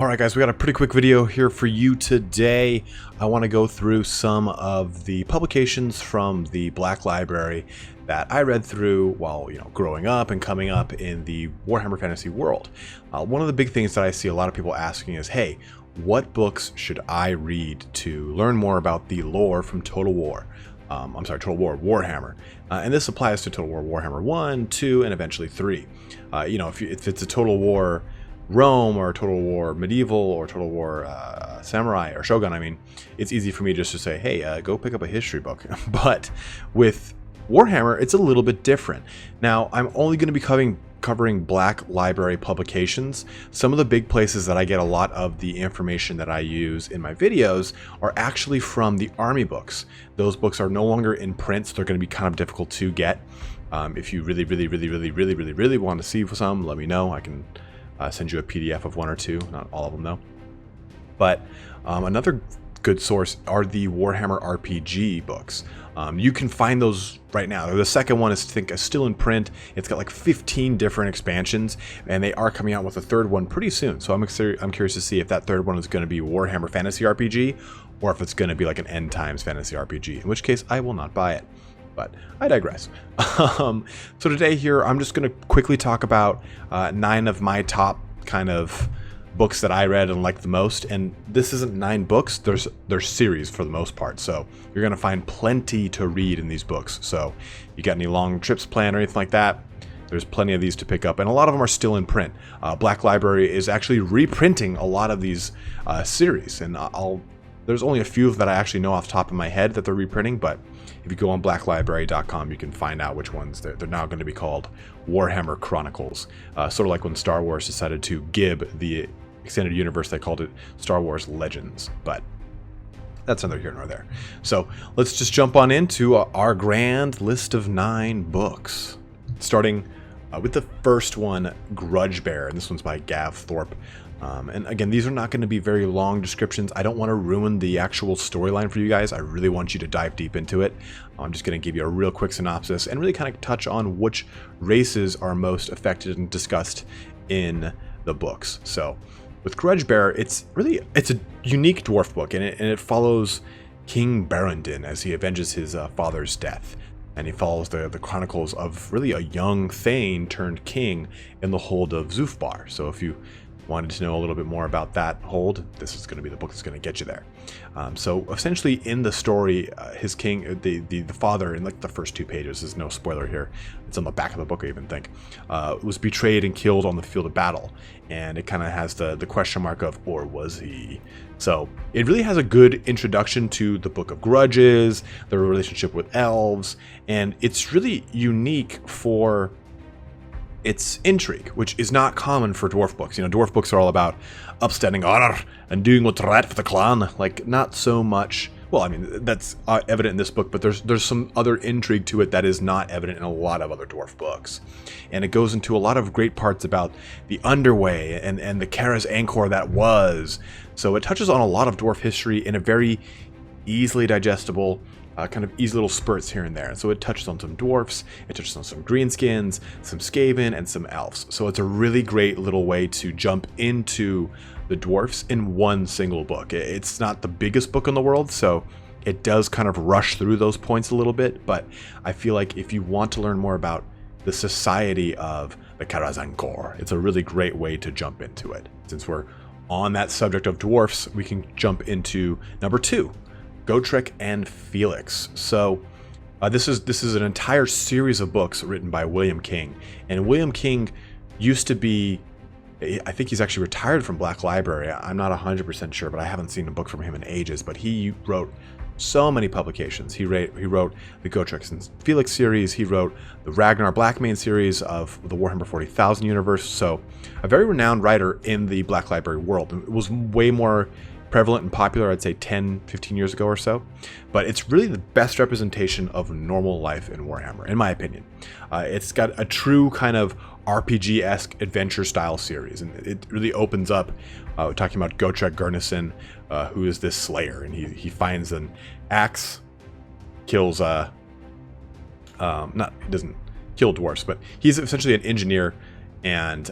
Alright guys, we got a pretty quick video here for you today. I want to go through some of the publications from the Black Library that I read through while, growing up and coming up in the Warhammer Fantasy world. One of the big things that I see a lot of people asking is, hey, what books should I read to learn more about the lore from Total War? Total War Warhammer. And this applies to Total War Warhammer 1, 2, and eventually 3. If it's a Total War Rome or Total War Medieval or Total War Samurai or Shogun, it's easy for me just to say, hey, go pick up a history book. But with Warhammer, it's a little bit different. Now, I'm only going to be covering Black Library publications. Some of the big places that I get a lot of the information that I use in my videos are actually from the army books. Those books are no longer in print, so they're going to be kind of difficult to get. If you really want to see some, let me know. I can send you a PDF of one or two, not all of them though. But another good source are the Warhammer RPG books. You can find those right now. The second one is still in print. It's got like 15 different expansions, and they are coming out with a third one pretty soon. So I'm curious to see if that third one is going to be Warhammer Fantasy RPG, or if it's going to be like an End Times Fantasy RPG. In which case, I will not buy it. But I digress. So today here, I'm just going to quickly talk about 9 of my top kind of books that I read and liked the most. And this isn't 9 books, there's series for the most part. So you're going to find plenty to read in these books. So you got any long trips planned or anything like that, there's plenty of these to pick up. And a lot of them are still in print. Black Library is actually reprinting a lot of these series. And there's only a few that I actually know off the top of my head that they're reprinting, but if you go on blacklibrary.com, you can find out which ones they're now going to be called Warhammer Chronicles. Sort of like when Star Wars decided to gib the extended universe, they called it Star Wars Legends, but that's neither here nor there. So let's just jump on into our grand list of 9 books, starting with the first one, Grudge Bear, and this one's by Gav Thorpe. And again, these are not going to be very long descriptions. I don't want to ruin the actual storyline for you guys. I really want you to dive deep into it. I'm just going to give you a real quick synopsis and really kind of touch on which races are most affected and discussed in the books. So with Grudge Bear, it's a unique dwarf book, and it follows King Barandin as he avenges his father's death. And he follows the chronicles of really a young Thane turned king in the hold of Zufbar. So if you wanted to know a little bit more about that hold, this is going to be the book that's going to get you there. So essentially in the story, his king, the father, in like the first 2 pages, there's no spoiler here, it's on the back of the book I even think, was betrayed and killed on the field of battle. And it kind of has the question mark of, or was he? So it really has a good introduction to the Book of Grudges, the relationship with elves, and it's really unique for its intrigue, which is not common for dwarf books. Dwarf books are all about upstanding honor and doing what's right for the clan. Like, not so much. Well, that's evident in this book, but there's some other intrigue to it that is not evident in a lot of other dwarf books. And it goes into a lot of great parts about the underway and the Kara's Angkor that was. So it touches on a lot of dwarf history in a very easily digestible, kind of easy little spurts here and there. And so it touches on some dwarfs, it touches on some greenskins, some Skaven, and some elves. So it's a really great little way to jump into the dwarfs in one single book. It's not the biggest book in the world, so it does kind of rush through those points a little bit, but I feel like if you want to learn more about the society of the Karazankor, it's a really great way to jump into it. Since we're on that subject of dwarfs, we can jump into number 2, Gotrek and Felix. So this is an entire series of books written by William King, and William King used to be, I think he's actually retired from Black Library. I'm not 100% sure, but I haven't seen a book from him in ages. But he wrote so many publications. He wrote the Gotrek and Felix series. He wrote the Ragnar Blackmane series of the Warhammer 40,000 universe. So a very renowned writer in the Black Library world. It was way more prevalent and popular, I'd say 10-15 years ago or so, but it's really the best representation of normal life in Warhammer, in my opinion. It's got a true kind of RPG-esque adventure style series, and it really opens up talking about Gotrek Gurnison, who is this slayer, and he finds an axe, kills he doesn't kill dwarfs, but he's essentially an engineer, and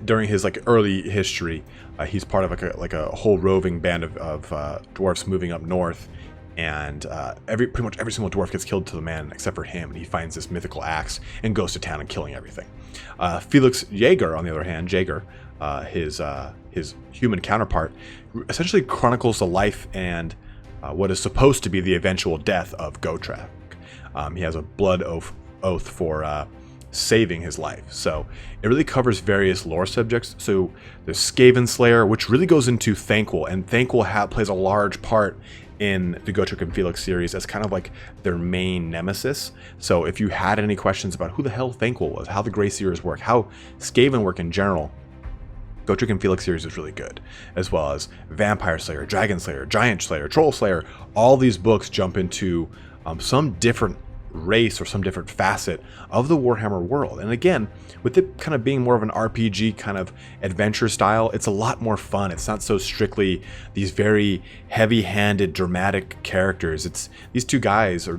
during his like early history, he's part of like a whole roving band of dwarfs moving up north, and pretty much every single dwarf gets killed to the man except for him, and he finds this mythical axe and goes to town and killing everything. Felix Jaeger, on the other hand, his human counterpart, essentially chronicles the life and what is supposed to be the eventual death of Gotrek. He has a blood oath for saving his life. So it really covers various lore subjects. So there's Skaven Slayer, which really goes into Thanquol, and Thanquol plays a large part in the Gotrek and Felix series as kind of like their main nemesis. So if you had any questions about who the hell Thanquol was, how the Grey Seers work, how Skaven work in general, Gotrek and Felix series is really good, as well as Vampire Slayer, Dragon Slayer, Giant Slayer, Troll Slayer. All these books jump into some different race or some different facet of the Warhammer world. And again, with it kind of being more of an RPG kind of adventure style, it's a lot more fun. It's not so strictly these very heavy-handed, dramatic characters. It's these two guys, or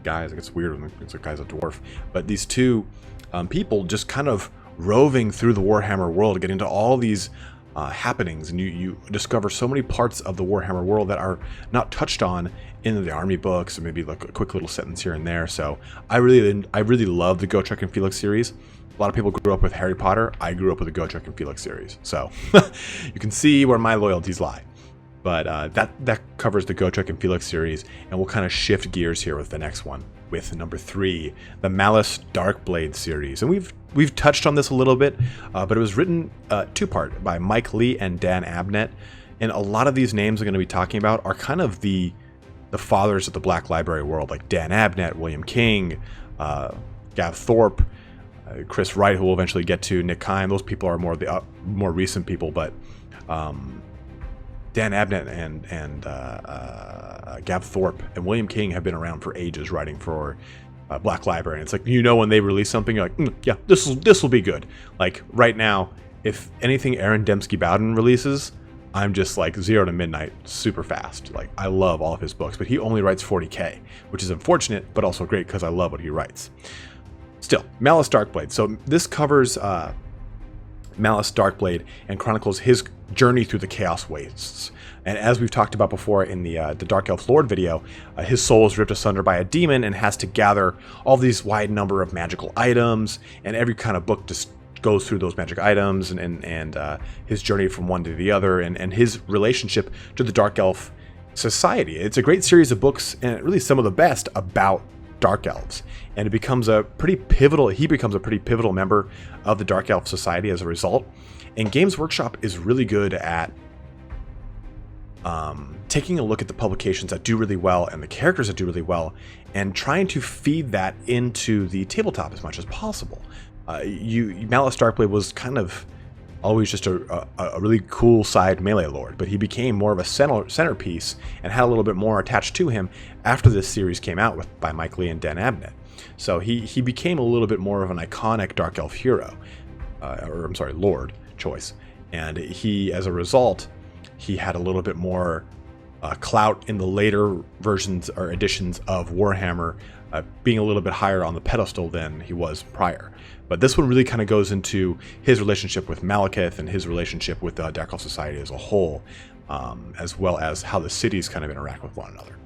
guys, I guess it's weird when it's a guy's a dwarf, but these two people just kind of roving through the Warhammer world, getting into all these happenings, and you discover so many parts of the Warhammer world that are not touched on in the army books, or maybe like a quick little sentence here and there. So I really love the Gotrek and Felix series. A lot of people grew up with Harry Potter. I grew up with the Gotrek and Felix series, so you can see where my loyalties lie. But that covers the Gotrek and Felix series, and we'll kind of shift gears here with the next one, with number 3, the Malice Darkblade series. And we've touched on this a little bit, but it was written two-part by Mike Lee and Dan Abnett. And a lot of these names I'm going to be talking about are kind of the fathers of the Black Library world, like Dan Abnett, William King, Gav Thorpe, Chris Wright, who we'll eventually get to, Nick Kime. Those people are more the more recent people, but Dan Abnett and Gav Thorpe and William King have been around for ages writing for Black Library. And it's like, when they release something, you're like, yeah, this will be good. Like right now, if anything Aaron Dembski Bowden releases, I'm just like 0 to midnight super fast. Like I love all of his books, but he only writes 40K, which is unfortunate, but also great because I love what he writes. Still, Malice Darkblade. So this covers Malice Darkblade and chronicles his journey through the Chaos Wastes. And as we've talked about before in the Dark Elf Lord video, his soul is ripped asunder by a demon and has to gather all these wide number of magical items, and every kind of book just goes through those magic items and his journey from one to the other, and his relationship to the Dark Elf society. It's a great series of books, and really some of the best about Dark Elves, and he becomes a pretty pivotal member of the Dark Elf society as a result. And Games Workshop is really good at taking a look at the publications that do really well and the characters that do really well, and trying to feed that into the tabletop as much as possible. Malice Darkblade was kind of always just a really cool side melee lord, but he became more of a centerpiece and had a little bit more attached to him after this series came out by Mike Lee and Dan Abnett. So he became a little bit more of an iconic Dark Elf hero, lord choice. And he, as a result, he had a little bit more clout in the later versions or editions of Warhammer, being a little bit higher on the pedestal than he was prior. But this one really kind of goes into his relationship with Malekith and his relationship with the Dark Elf Society as a whole, as well as how the cities kind of interact with one another.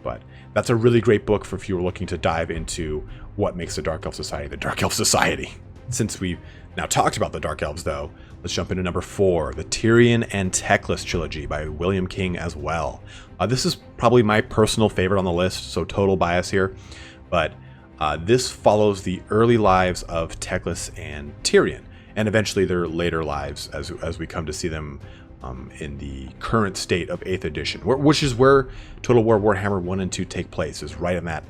But that's a really great book for if you were looking to dive into what makes the Dark Elf Society the Dark Elf Society. Since we've now talked about the Dark Elves, though, let's jump into number 4, the Tyrion and Thecla trilogy by William King as well. This is probably my personal favorite on the list, so total bias here. But this follows the early lives of Teclis and Tyrion, and eventually their later lives as we come to see them in the current state of 8th edition, which is where Total War Warhammer 1 and 2 take place, is right in that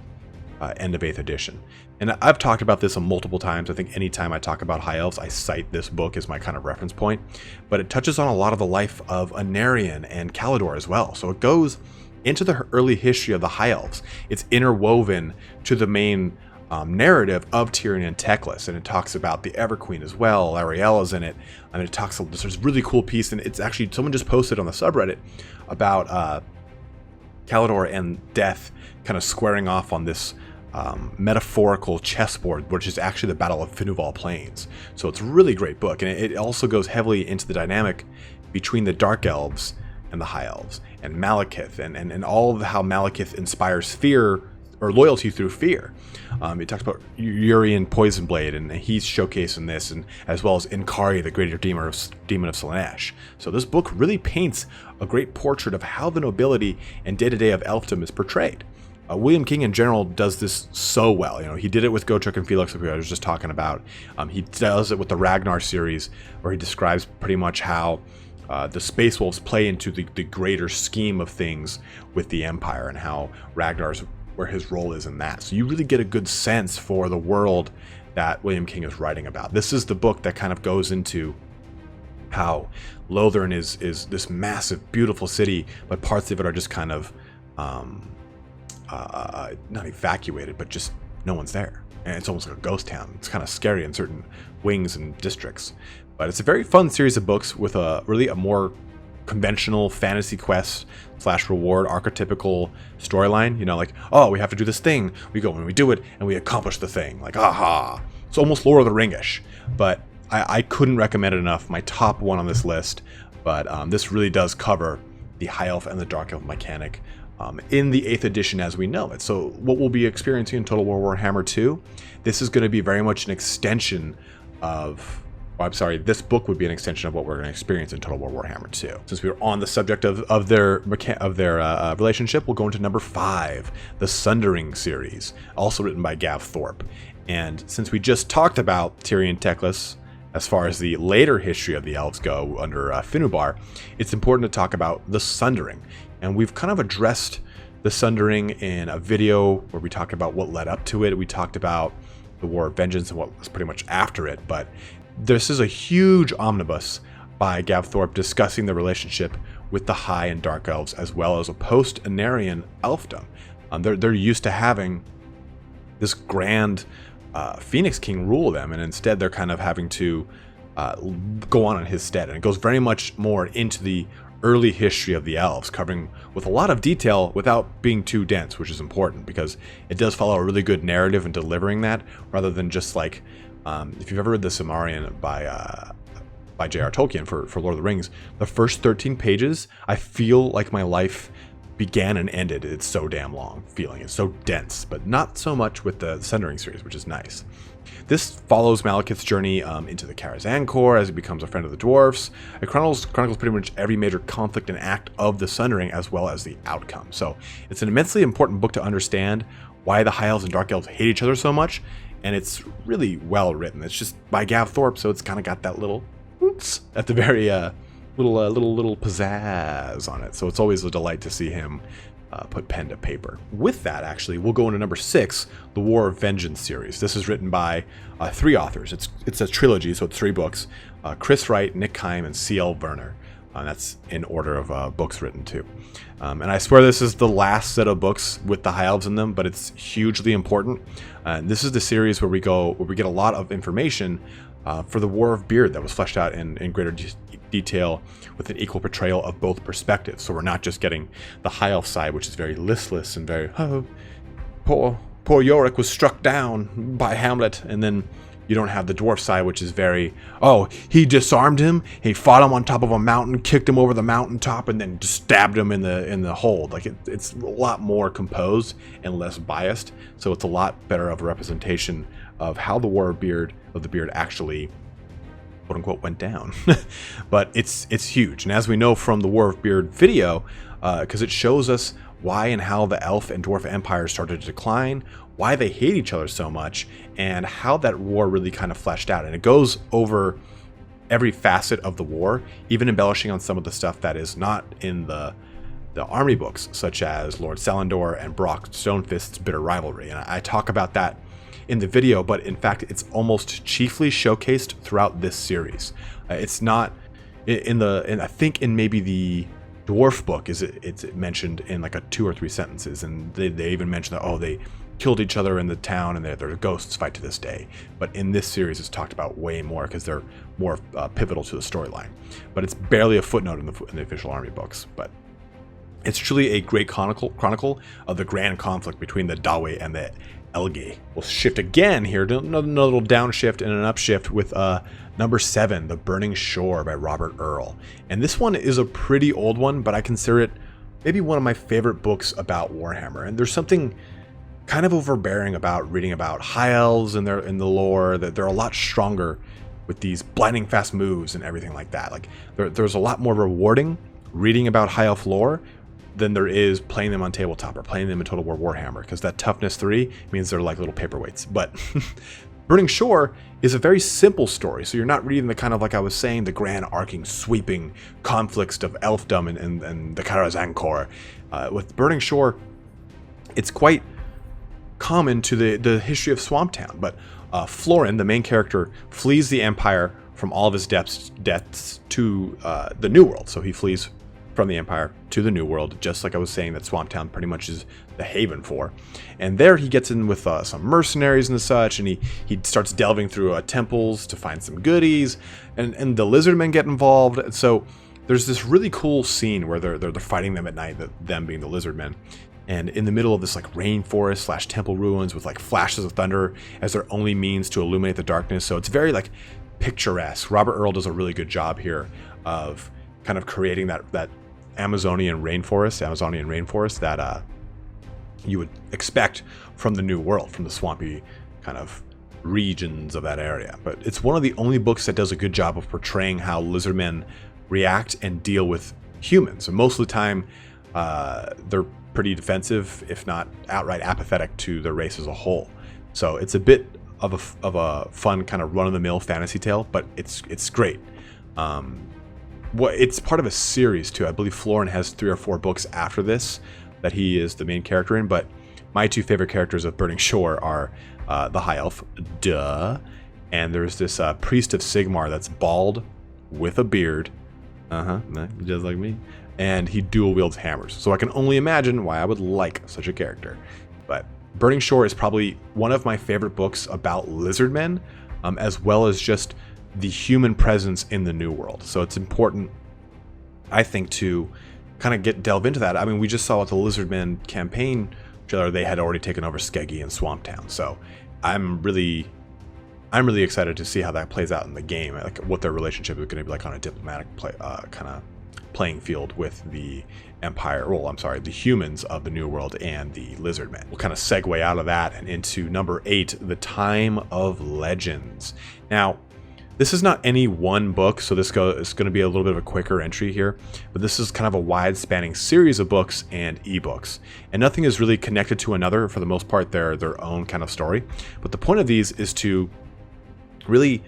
end of 8th edition. And I've talked about this multiple times. I think anytime I talk about High Elves, I cite this book as my kind of reference point. But it touches on a lot of the life of Anarion and Calidor as well. So it goes into the early history of the High Elves. It's interwoven to the main narrative of Tyrion and Thecla, and it talks about the Everqueen as well. Ariella's in it, and it talks. There's this really cool piece, and it's actually someone just posted on the subreddit about Calidor and Death kind of squaring off on this metaphorical chessboard, which is actually the Battle of Finuval Plains. So it's a really great book, and it also goes heavily into the dynamic between the Dark Elves and the High Elves, and Malekith, and all of how Malekith inspires fear or loyalty through fear. It talks about Urian Poisonblade, and he's showcased in this, and as well as Inkari, the greater demon of Slaanesh. So this book really paints a great portrait of how the nobility and day-to-day of elfdom is portrayed. William King in general does this so well. You know, he did it with Gotrek and Felix, like I was just talking about. He does it with the Ragnar series, where he describes pretty much how the Space Wolves play into the greater scheme of things with the Empire, and how Ragnar's where his role is in that. So you really get a good sense for the world that William King is writing about. This is the book that kind of goes into how Lothern is this massive, beautiful city, but parts of it are just kind of not evacuated, but just no one's there. And it's almost like a ghost town. It's kind of scary in certain wings and districts. But it's a very fun series of books with a more conventional fantasy quest / reward archetypical storyline. You know, like, oh, we have to do this thing. We go and we do it and we accomplish the thing. Like, aha. It's almost Lord of the Ringish. But I couldn't recommend it enough. My top one on this list. But this really does cover the High Elf and the Dark Elf mechanic in the 8th edition as we know it. So what we'll be experiencing in Total War Warhammer 2, this is going to be very much an extension of... Oh, I'm sorry, this book would be an extension of what we're going to experience in Total War Warhammer 2. Since we were on the subject of their relationship, we'll go into number 5, the Sundering series, also written by Gav Thorpe. And since we just talked about Tyrion and Thecla, as far as the later history of the elves go under Finubar, it's important to talk about the Sundering. And we've kind of addressed the Sundering in a video where we talked about what led up to it. We talked about the War of Vengeance and what was pretty much after it, but this is a huge omnibus by Gav Thorpe discussing the relationship with the High and Dark Elves, as well as a post-Anarian elfdom. They're used to having this grand Phoenix King rule them, and instead they're kind of having to go on in his stead. And it goes very much more into the early history of the elves, covering with a lot of detail without being too dense, which is important because it does follow a really good narrative in delivering that, rather than just like... if you've ever read The Cimmerian by J.R. Tolkien for Lord of the Rings, the first 13 pages, I feel like my life began and ended. It's so damn long feeling. It's so dense, but not so much with the Sundering series, which is nice. This follows Malekith's journey into the Karazhan Corps as he becomes a friend of the dwarfs. It chronicles pretty much every major conflict and act of the Sundering, as well as the outcome. So it's an immensely important book to understand why the High Elves and Dark Elves hate each other so much. And it's really well written. It's just by Gav Thorpe, so it's kind of got that little oops at the very little pizzazz on it. So it's always a delight to see him put pen to paper. With that, actually, we'll go into number 6, the War of Vengeance series. This is written by 3 authors. It's a trilogy, so it's 3 books. Chris Wright, Nick Kime, and C.L. Werner. That's in order of books written too. And I swear this is the last set of books with the High Elves in them, but it's hugely important. This is the series where we get a lot of information for the War of Beard that was fleshed out in greater detail with an equal portrayal of both perspectives. So we're not just getting the High Elf side, which is very listless and very, oh, poor Yorick was struck down by Hamlet, and then you don't have the dwarf side, which is very, oh, he disarmed him, he fought him on top of a mountain, kicked him over the mountaintop, and then just stabbed him in the hold. Like it's a lot more composed and less biased, so it's a lot better of a representation of how the War of the Beard actually, quote unquote, went down. But it's huge, and as we know from the War of Beard video, because it shows us why and how the elf and dwarf empires started to decline, why they hate each other so much, and how that war really kind of fleshed out. And it goes over every facet of the war, even embellishing on some of the stuff that is not in the army books, such as Lord Salendor and Brock Stonefist's bitter rivalry. And I talk about that in the video, but in fact, it's almost chiefly showcased throughout this series. It's not I think in maybe the dwarf book it's mentioned in like a 2 or 3 sentences, and they even mention that, oh, they killed each other in the town and their ghosts fight to this day. But in this series it's talked about way more because they're more pivotal to the storyline. But it's barely a footnote in the official army books. But it's truly a great chronicle of the grand conflict between the Dawe and the Elgay. We'll shift again here to another little downshift and an upshift with number 7, The Burning Shore by Robert Earl. And this one is a pretty old one, but I consider it maybe one of my favorite books about Warhammer. And there's something kind of overbearing about reading about high elves and in the lore, that they're a lot stronger with these blinding fast moves and everything like that. Like there's a lot more rewarding reading about high elf lore than there is playing them on tabletop or playing them in Total War Warhammer, because that toughness 3 means they're like little paperweights. But Burning Shore is a very simple story, so you're not reading the kind of, like I was saying, the grand arcing sweeping conflicts of elfdom and the Karazhan. With Burning Shore, it's quite common to the history of Swamptown, but Florin, the main character, flees the Empire from all of his deaths to the New World. So he flees from the Empire to the New World, just like I was saying that Swamptown pretty much is the haven for. And there he gets in with some mercenaries and such, and he starts delving through temples to find some goodies, and the lizardmen get involved. So there's this really cool scene where they're fighting them at night, them being the lizardmen, and in the middle of this like rainforest / temple ruins with like flashes of thunder as their only means to illuminate the darkness. So it's very like picturesque. Robert Earl does a really good job here of kind of creating that Amazonian rainforest that you would expect from the New World, from the swampy kind of regions of that area. But it's one of the only books that does a good job of portraying how lizardmen react and deal with humans. And most of the time, they're pretty defensive, if not outright apathetic to their race as a whole. So it's a bit of a fun kind of run-of-the-mill fantasy tale, but it's great. It's part of a series too. I believe Florin has 3 or 4 books after this that he is the main character in. But my 2 favorite characters of Burning Shore are the High Elf, duh, and there's this priest of Sigmar that's bald with a beard, just like me, and he dual wields hammers. So I can only imagine why I would like such a character. But Burning Shore is probably one of my favorite books about lizardmen, as well as just the human presence in the New World. So it's important, I think, to kind of delve into that. I mean, we just saw with the Lizardmen campaign trailer, they had already taken over Skeggy and Swamptown. So I'm really excited to see how that plays out in the game, like what their relationship is going to be like on a diplomatic kind of playing field with the Empire, the humans of the New World and the Lizardmen. We'll kind of segue out of that and into number 8, The Time of Legends. Now, this is not any one book, so this is going to be a little bit of a quicker entry here, but this is kind of a wide-spanning series of books and ebooks, and nothing is really connected to another. For the most part, they're their own kind of story, but the point of these is to really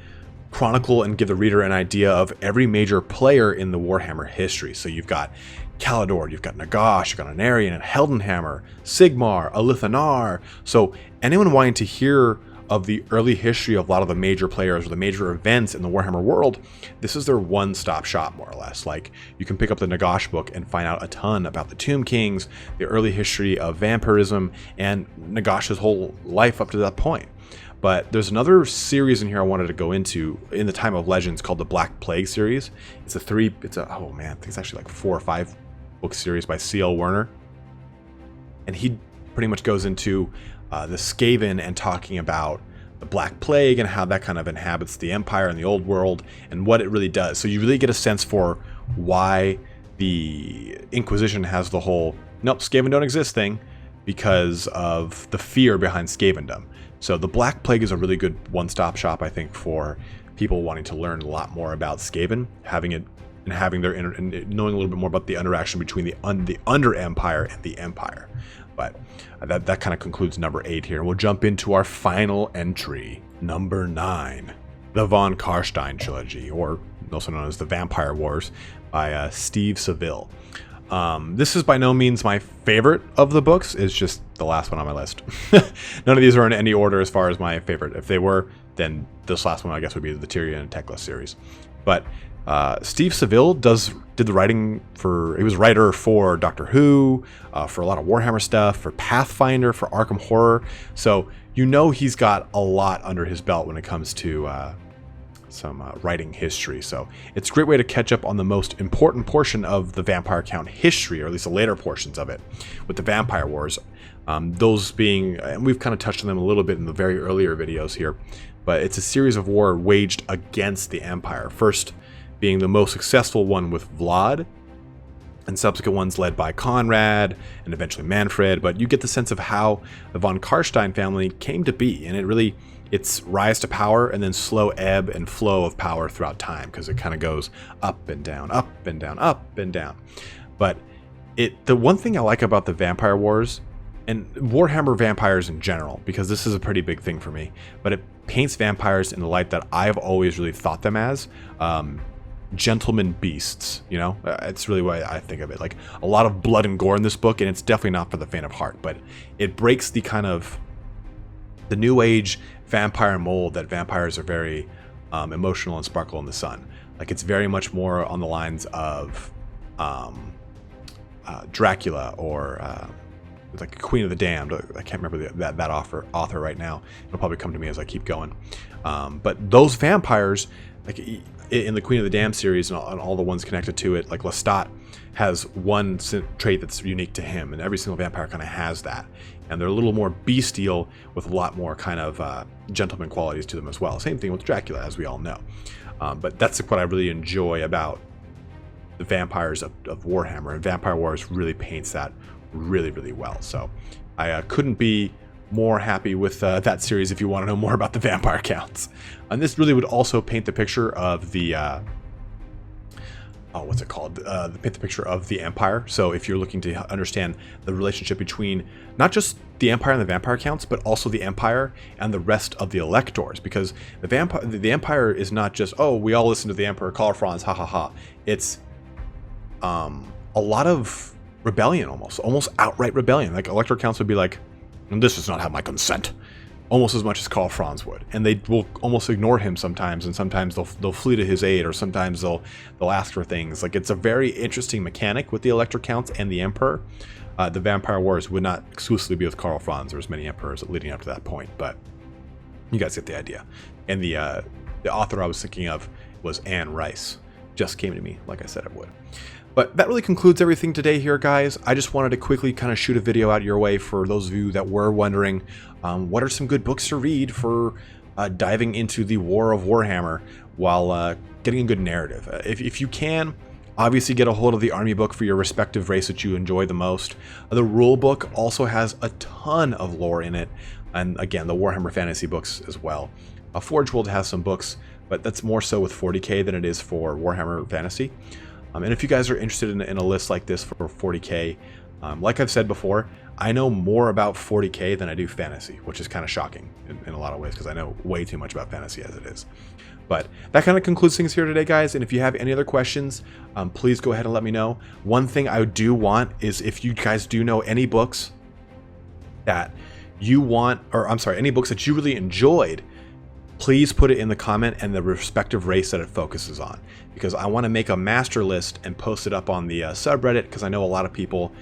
chronicle and give the reader an idea of every major player in the Warhammer history. So you've got Calador, you've got Nagash, you've got Anarion and Heldenhammer, Sigmar, Alithanar. So anyone wanting to hear of the early history of a lot of the major players or the major events in the Warhammer world, this is their one-stop shop, more or less. Like, you can pick up the Nagash book and find out a ton about the Tomb Kings, the early history of vampirism, and Nagash's whole life up to that point. But there's another series in here I wanted to go into in the Time of Legends called the Black Plague series. It's actually like 4 or 5 book series by C.L. Werner. And he pretty much goes into the Skaven and talking about the Black Plague and how that kind of inhabits the Empire and the Old World and what it really does. So you really get a sense for why the Inquisition has the whole "nope, Skaven don't exist" thing, because of the fear behind Skavendom. So the Black Plague is a really good one-stop shop, I think, for people wanting to learn a lot more about Skaven, and knowing a little bit more about the interaction between the Under Empire and the Empire. But that kind of concludes number 8 here. We'll jump into our final entry, number 9, the Von Karstein trilogy, or also known as the Vampire Wars, by Steve Seville. This is by no means my favorite of the books. It's just the last one on my list. None of these are in any order as far as my favorite. If they were, then this last one, I guess, would be the Tyrion and Thecla series. But Steve Seville did the writing he was writer for Doctor Who, for a lot of Warhammer stuff, for Pathfinder, for Arkham Horror. So he's got a lot under his belt when it comes to writing history. So it's a great way to catch up on the most important portion of the Vampire Count history, or at least the later portions of it, with the Vampire Wars. Those being, and we've kind of touched on them a little bit in the very earlier videos here, but it's a series of war waged against the Empire. First being the most successful one with Vlad, and subsequent ones led by Conrad and eventually Manfred. But you get the sense of how the von Karstein family came to be, and it's rise to power and then slow ebb and flow of power throughout time, because it kind of goes up and down, up and down, up and down. But the one thing I like about the Vampire Wars, and Warhammer vampires in general, because this is a pretty big thing for me, but it paints vampires in the light that I've always really thought them as. Gentleman beasts, you know? It's really what I think of it. Like, a lot of blood and gore in this book, and it's definitely not for the faint of heart, but it breaks the kind of the new age vampire mold that vampires are very emotional and sparkle in the sun. Like, it's very much more on the lines of Dracula, or like Queen of the Damned. I can't remember that author right now. It'll probably come to me as I keep going. But those vampires, like in the Queen of the Damned series and all the ones connected to it, like Lestat has one trait that's unique to him, and every single vampire kind of has that. And they're a little more bestial with a lot more kind of gentleman qualities to them as well. Same thing with Dracula, as we all know. But that's what I really enjoy about the vampires of Warhammer, and Vampire Wars really paints that really, really well. So I couldn't be more happy with that series if you want to know more about the vampire counts. And this really would also paint the picture of the what's it called? Paint the picture of the Empire. So if you're looking to understand the relationship between not just the Empire and the vampire counts, but also the Empire and the rest of the electors, because the Empire is not just, oh, we all listen to the Emperor, Karl Franz, ha ha ha. It's a lot of rebellion, almost outright rebellion. Like, elector counts would be like, this does not have my consent, almost as much as Karl Franz would, and they will almost ignore him sometimes, and sometimes they'll flee to his aid, or sometimes they'll ask for things. Like, it's a very interesting mechanic with the elector counts and the Emperor. The Vampire Wars would not exclusively be with Karl Franz. There was many emperors leading up to that point, but you guys get the idea. And the author I was thinking of was Anne Rice. Just came to me, like I said it would. But that really concludes everything today here, guys. I just wanted to quickly kind of shoot a video out your way for those of you that were wondering what are some good books to read for diving into the War of Warhammer while getting a good narrative. If you can, obviously get a hold of the army book for your respective race that you enjoy the most. The rule book also has a ton of lore in it, and again, the Warhammer fantasy books as well. Forge World has some books, but that's more so with 40k than it is for Warhammer Fantasy. And if you guys are interested in a list like this for 40k, like I've said before, I know more about 40k than I do fantasy, which is kind of shocking in a lot of ways, because I know way too much about fantasy as it is. But that kind of concludes things here today, guys. And if you have any other questions, please go ahead and let me know. One thing I do want is, if you guys do know any books that you want, or I'm sorry, any books that you really enjoyed, please put it in the comment and the respective race that it focuses on, because I want to make a master list and post it up on the subreddit, because I know a lot of people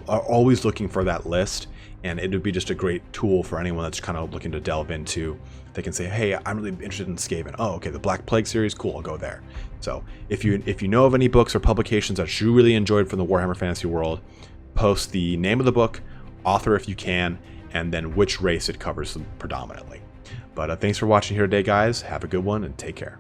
are always looking for that list, and it would be just a great tool for anyone that's kind of looking to delve into. They can say, hey, I'm really interested in Skaven. Oh, okay, the Black Plague series, cool, I'll go there. So if you know of any books or publications that you really enjoyed from the Warhammer Fantasy world, post the name of the book, author if you can, and then which race it covers predominantly. But thanks for watching here today, guys. Have a good one, and take care.